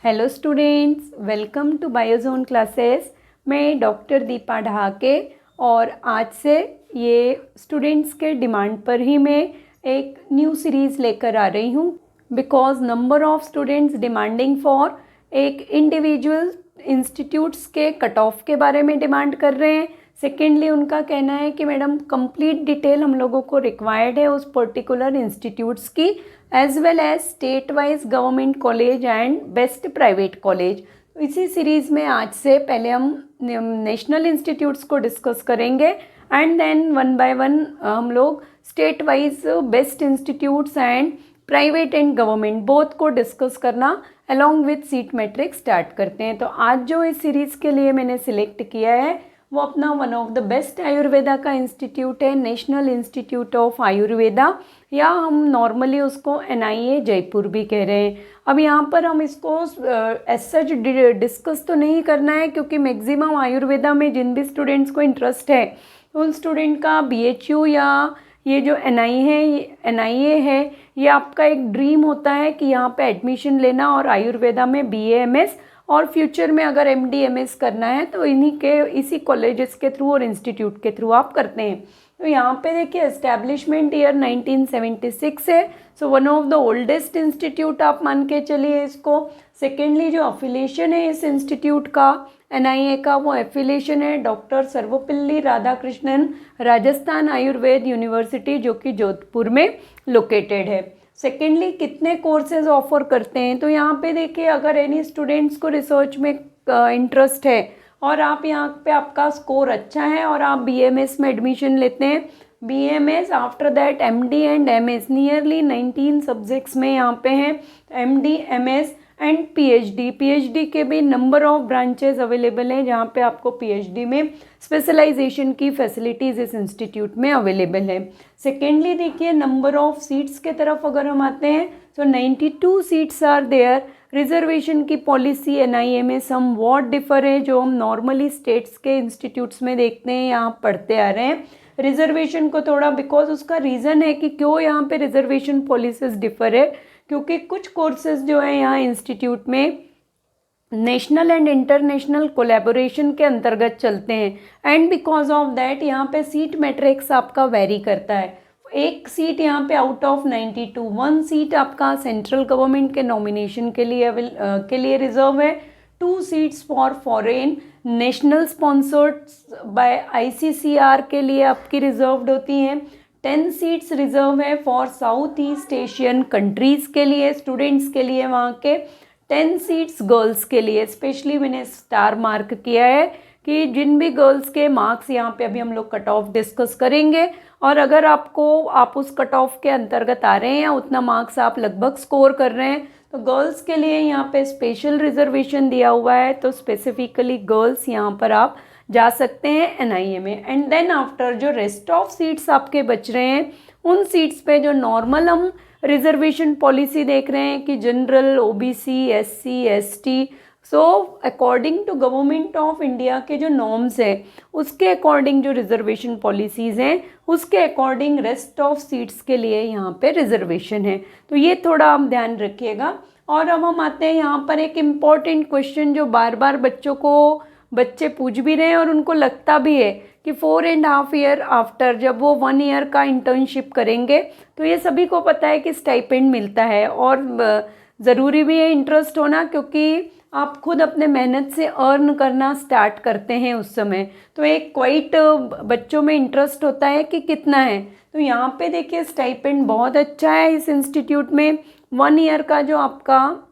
Hello students, welcome to Biozone classes. मैं doctor Deepa Dhake और आज से ये स्टूडेंट्स के डिमांड पर ही मैं एक न्यू सीरीज़ लेकर आ रही हूँ, because number of students demanding for एक इंडिविजुअल इंस्टीट्यूट्स के कट ऑफ के बारे में डिमांड कर रहे हैं। सेकेंडली उनका कहना है कि मैडम कंप्लीट डिटेल हम लोगों को रिक्वायर्ड है उस पर्टिकुलर इंस्टीट्यूट्स की, as well as state wise government college and best private college. तो इसी सीरीज़ में आज से पहले हम नेशनल इंस्टीट्यूट्स को डिस्कस करेंगे and then one by one हम लोग state wise best institutes and private and government both को डिस्कस करना along with seat matrix start करते हैं। तो आज जो इस सीरीज़ के लिए मैंने सिलेक्ट किया है वो अपना one of the best Ayurveda का इंस्टीट्यूट है, नेशनल इंस्टीट्यूट ऑफ आयुर्वेदा, या हम नॉर्मली उसको NIA जयपुर भी कह रहे हैं। अब यहाँ पर हम इसको एज सच डिस्कस तो नहीं करना है, क्योंकि मैक्सिमम आयुर्वेदा में जिन भी स्टूडेंट्स को इंटरेस्ट है उन स्टूडेंट का BHU या ये जो NIA है ये आपका एक ड्रीम होता है कि यहाँ पे एडमिशन लेना और आयुर्वेदा में BA MS और फ्यूचर में अगर MD MS करना है तो इसी कॉलेजेस के थ्रू और इंस्टीट्यूट के थ्रू आप करते हैं। तो यहाँ पे देखिए एस्टैब्लिशमेंट ईयर 1976 है, so one of the oldest institute आप मान के चलिए इसको। सेकेंडली जो अफिलिएशन है इस इंस्टीट्यूट का NIA का, वो एफिलिएशन है डॉक्टर सर्वपल्ली राधाकृष्णन राजस्थान आयुर्वेद यूनिवर्सिटी, जो कि जोधपुर में लोकेटेड है। सेकेंडली कितने कोर्सेज ऑफर करते हैं, तो यहाँ पे देखिए अगर एनी स्टूडेंट्स को रिसर्च में इंटरेस्ट है और आप यहाँ पे आपका स्कोर अच्छा है और आप BMS में एडमिशन लेते हैं, BMS after that MD and MS nearly 19 subjects में यहाँ पे हैं, MD MS एंड PhD के भी नंबर ऑफ ब्रांचेस अवेलेबल हैं जहाँ पे आपको PhD में स्पेशलाइजेशन की फैसिलिटीज़ इस इंस्टीट्यूट में अवेलेबल है। सेकेंडली देखिए नंबर ऑफ सीट्स के तरफ अगर हम आते हैं तो 92 सीट्स आर देयर। रिजर्वेशन की पॉलिसी NIA में सम वॉट डिफर है, जो हम नॉर्मली स्टेट्स के इंस्टीट्यूट्स में देखते हैं, यहाँ पढ़ते आ रहे हैं रिजर्वेशन को थोड़ा, बिकॉज उसका रीज़न है कि क्यों यहाँ पे रिजर्वेशन पॉलिसीज डिफर है, क्योंकि कुछ कोर्सेज जो है यहाँ इंस्टीट्यूट में नेशनल एंड इंटरनेशनल कोलैबोरेशन के अंतर्गत चलते हैं एंड बिकॉज ऑफ दैट यहाँ पे सीट मैट्रिक्स आपका वेरी करता है। एक सीट यहाँ पे आउट ऑफ 92, 1 सीट आपका सेंट्रल गवर्नमेंट के नॉमिनेशन के लिए रिजर्व है, 2 seats for foreign national sponsored by ICCR के लिए आपकी रिजर्व्ड होती हैं, 10 सीट्स रिजर्व है for south east Asian countries के लिए स्टूडेंट्स के लिए, वहाँ के 10 सीट्स गर्ल्स के लिए। स्पेशली मैंने स्टार मार्क किया है कि जिन भी गर्ल्स के मार्क्स यहाँ पे अभी हम लोग कट ऑफ डिस्कस करेंगे, और अगर आप उस कट ऑफ के अंतर्गत आ रहे हैं या उतना मार्क्स आप लगभग स्कोर कर रहे हैं, तो गर्ल्स के लिए यहाँ पे स्पेशल रिजर्वेशन दिया हुआ है, तो स्पेसिफिकली गर्ल्स यहाँ पर आप जा सकते हैं NIA में। एंड देन आफ्टर जो रेस्ट ऑफ सीट्स आपके बच रहे हैं उन सीट्स पे जो नॉर्मल हम रिजर्वेशन पॉलिसी देख रहे हैं कि general, OBC, SC, ST, so according to government of India के जो नॉर्म्स है उसके अकॉर्डिंग जो रिजर्वेशन पॉलिसीज़ हैं उसके अकॉर्डिंग रेस्ट ऑफ सीट्स के लिए यहाँ पे रिजर्वेशन है, तो ये थोड़ा आप ध्यान रखिएगा। और अब हम आते हैं यहाँ पर एक इम्पॉर्टेंट क्वेश्चन जो बार बार बच्चे पूछ भी रहे हैं और उनको लगता भी है कि 4.5 ईयर आफ्टर जब वो 1 ईयर का इंटर्नशिप करेंगे तो ये सभी को पता है कि स्टाइपेंड मिलता है, और ज़रूरी भी है इंटरेस्ट होना, क्योंकि आप खुद अपने मेहनत से अर्न करना स्टार्ट करते हैं उस समय, तो एक क्वाइट बच्चों में इंटरेस्ट होता है कि कितना है। तो यहाँ पे देखिए स्टाइपेंड बहुत अच्छा है इस इंस्टीट्यूट में। 1 ईयर का जो आपका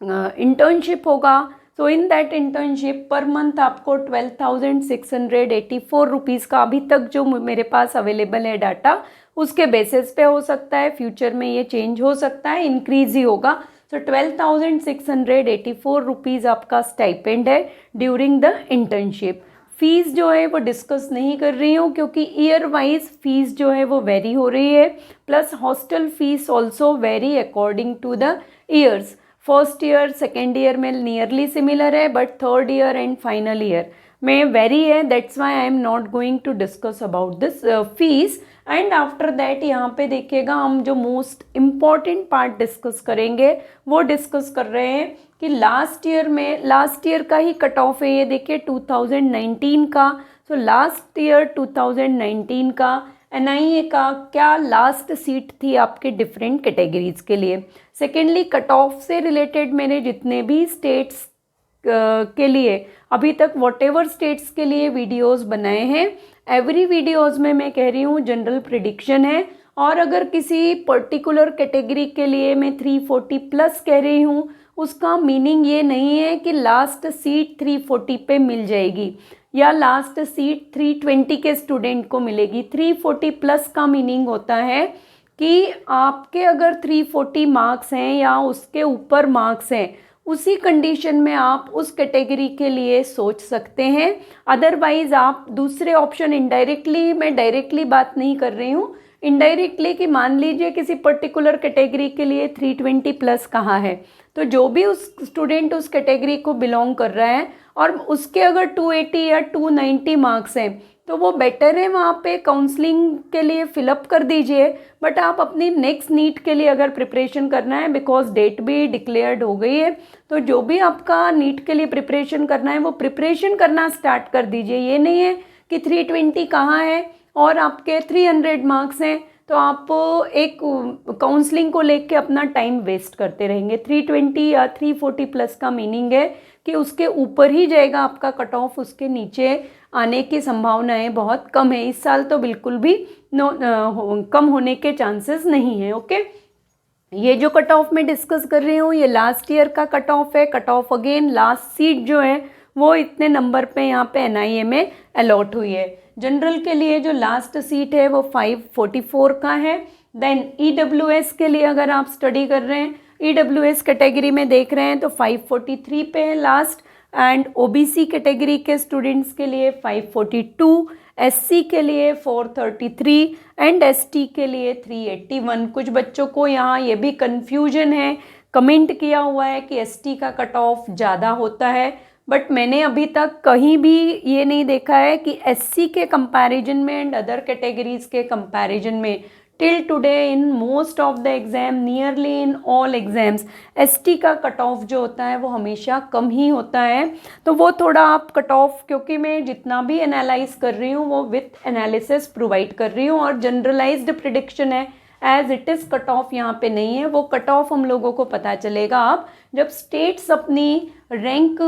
इंटर्नशिप होगा, तो in that internship per month आपको 12,684 रुपीज़ का अभी तक जो मेरे पास अवेलेबल है डाटा उसके बेसिस पे हो सकता है, फ्यूचर में ये चेंज हो सकता है, इंक्रीज ही होगा। सो 12,684 रुपीज़ आपका स्टाइपेंड है ड्यूरिंग द इंटर्नशिप। फीस जो है वो डिस्कस नहीं कर रही हूँ, क्योंकि ईयर वाइज फीस जो है वो वेरी हो रही है, plus hostel fees also vary according to the years. First year second year में नियरली सिमिलर है, but third year and final year में वेरी है, that's why I am not going to discuss about this fees. And after that यहाँ पे देखिएगा हम जो most important part discuss करेंगे वो डिस्कस कर रहे हैं कि लास्ट ईयर का ही कट ऑफ है, ये देखिए 2019 का। सो लास्ट ईयर 2019 का एनआईए का क्या लास्ट सीट थी आपके डिफरेंट कैटेगरीज के लिए। सेकेंडली, कट ऑफ से रिलेटेड मैंने जितने भी स्टेट्स के लिए अभी तक व्हाटएवर स्टेट्स के लिए वीडियोस बनाए हैं, एवरी वीडियोस में मैं कह रही हूँ जनरल प्रिडिक्शन है। और अगर किसी पर्टिकुलर कैटेगरी के लिए मैं 340 प्लस कह रही हूँ, उसका मीनिंग ये नहीं है कि लास्ट सीट 340 पे मिल जाएगी या लास्ट सीट 320 के स्टूडेंट को मिलेगी। 340 प्लस का मीनिंग होता है कि आपके अगर 340 मार्क्स हैं या उसके ऊपर मार्क्स हैं, उसी कंडीशन में आप उस कैटेगरी के लिए सोच सकते हैं। अदरवाइज़ आप दूसरे ऑप्शन इनडायरेक्टली, मैं डायरेक्टली बात नहीं कर रही हूँ, इनडायरेक्टली कि मान लीजिए किसी पर्टिकुलर कैटेगरी के लिए 320 प्लस कहाँ है, तो जो भी उस स्टूडेंट उस कैटेगरी को बिलोंग कर रहा है और उसके अगर 280 या 290 मार्क्स हैं, तो वो बेटर है वहाँ पे काउंसलिंग के लिए फिलअप कर दीजिए। बट आप अपनी नेक्स्ट नीट के लिए अगर प्रिपरेशन करना है, बिकॉज डेट भी डिक्लेयर्ड हो गई है, तो जो भी आपका नीट के लिए प्रिपरेशन करना है वो प्रिपरेशन करना स्टार्ट कर दीजिए। ये नहीं है कि 320 कहाँ है और आपके 300 मार्क्स हैं तो आप एक काउंसलिंग को लेके अपना टाइम वेस्ट करते रहेंगे। 320 या 340 प्लस का मीनिंग है कि उसके ऊपर ही जाएगा आपका कट ऑफ, उसके नीचे आने की संभावनाएं बहुत कम है। इस साल तो बिल्कुल भी कम होने के चांसेस नहीं है। ओके, ये जो कट ऑफ मैं डिस्कस कर रही हूँ ये लास्ट ईयर का कट ऑफ है। Cut off again last seat जो है वो इतने नंबर पे यहाँ पे एनआईए में अलॉट हुई है। जनरल के लिए जो लास्ट सीट है वो 544 का है। देन ईडब्ल्यूएस के लिए अगर आप स्टडी कर रहे हैं, ईडब्ल्यूएस कैटेगरी में देख रहे हैं तो 543 पे है लास्ट। एंड ओबीसी कैटेगरी के स्टूडेंट्स के लिए 542, एससी के लिए 433 एंड एसटी के लिए 381। कुछ बच्चों को यहाँ ये भी कन्फ्यूजन है, कमेंट किया हुआ है कि एसटी का कट ऑफ ज़्यादा होता है, बट मैंने अभी तक कहीं भी ये नहीं देखा है कि एससी के कंपैरिजन में एंड अदर कैटेगरीज के कंपैरिजन में till today in most of the exam, nearly in all exams, ST का कट ऑफ जो होता है वो हमेशा कम ही होता है। तो वो थोड़ा आप कट ऑफ, क्योंकि मैं जितना भी एनालाइज कर रही हूँ वो विथ एनालिसिस प्रोवाइड कर रही हूँ और जनरलाइज्ड प्रिडिक्शन है, as it is cut off यहाँ पे नहीं है। वो कट ऑफ हम लोगों को पता चलेगा आप जब स्टेट्स अपनी रैंक,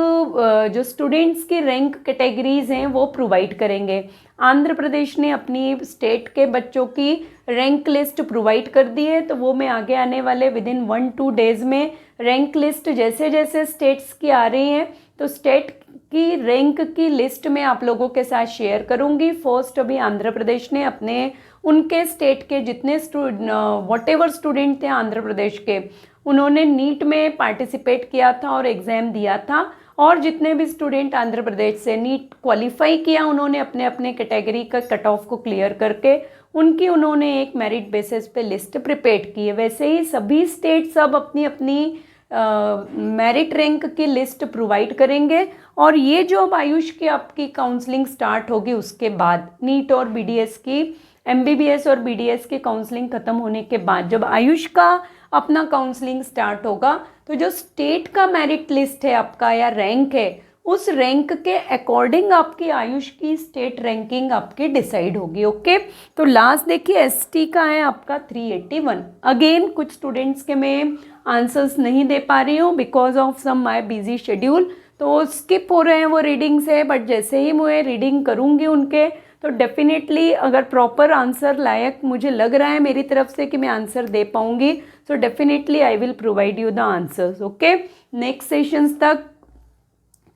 जो स्टूडेंट्स की रैंक कैटेगरीज हैं वो प्रोवाइड करेंगे। आंध्र प्रदेश ने अपनी स्टेट के बच्चों की रैंक लिस्ट प्रोवाइड कर दी है, तो वो मैं आगे आने वाले विद इन 1-2 डेज़ में रैंक लिस्ट जैसे जैसे स्टेट्स की आ रही हैं तो स्टेट की रैंक की लिस्ट में आप लोगों के साथ शेयर करूंगी। फर्स्ट अभी आंध्र प्रदेश ने अपने उनके स्टेट के जितने व्हाटएवर स्टूडेंट थे आंध्र प्रदेश के, उन्होंने नीट में पार्टिसिपेट किया था और एग्ज़ाम दिया था, और जितने भी स्टूडेंट आंध्र प्रदेश से नीट क्वालिफाई किया उन्होंने अपने अपने कैटेगरी का कट ऑफ को क्लियर करके उनकी उन्होंने एक मेरिट बेसिस पे लिस्ट प्रिपेयर की है। वैसे ही सभी स्टेट सब अपनी अपनी मेरिट रैंक की लिस्ट प्रोवाइड करेंगे। और ये जो अब आयुष की आपकी काउंसलिंग स्टार्ट होगी उसके बाद, नीट और बीडीएस की, एमबीबीएस और बीडीएस की काउंसलिंग ख़त्म होने के बाद जब आयुष का अपना काउंसलिंग स्टार्ट होगा तो जो स्टेट का मेरिट लिस्ट है आपका या रैंक है, उस रैंक के अकॉर्डिंग आपकी आयुष की स्टेट रैंकिंग आपकी डिसाइड होगी। ओके, तो लास्ट देखिए एसटी का है आपका 381। अगेन कुछ स्टूडेंट्स के मैं आंसर्स नहीं दे पा रही हूँ because of some my busy schedule, तो स्किप हो रहे हैं वो रीडिंग से, बट जैसे ही मैं रीडिंग करूँगी उनके तो डेफिनेटली अगर प्रॉपर आंसर लायक मुझे लग रहा है मेरी तरफ से कि मैं आंसर दे पाऊँगी, so definitely I will provide you the answers. Okay, next sessions तक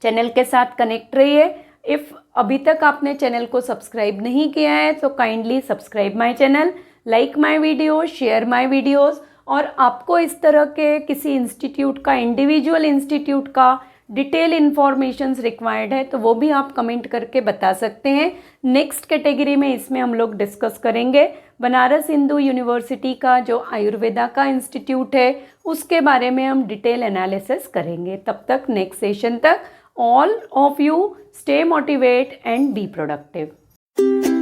चैनल के साथ कनेक्ट रहिए। इफ़ अभी तक आपने चैनल को सब्सक्राइब नहीं किया है तो kindly subscribe my channel, like my video, share my videos. और आपको इस तरह के किसी इंस्टीट्यूट का, इंडिविजुअल इंस्टीट्यूट का डिटेल इन्फॉर्मेशंस रिक्वायर्ड है तो वो भी आप कमेंट करके बता सकते हैं। नेक्स्ट कैटेगरी में इसमें हम लोग डिस्कस करेंगे बनारस हिंदू यूनिवर्सिटी का जो आयुर्वेदा का इंस्टीट्यूट है उसके बारे में हम डिटेल एनालिसिस करेंगे। तब तक नेक्स्ट सेशन तक all of you stay motivated and be productive.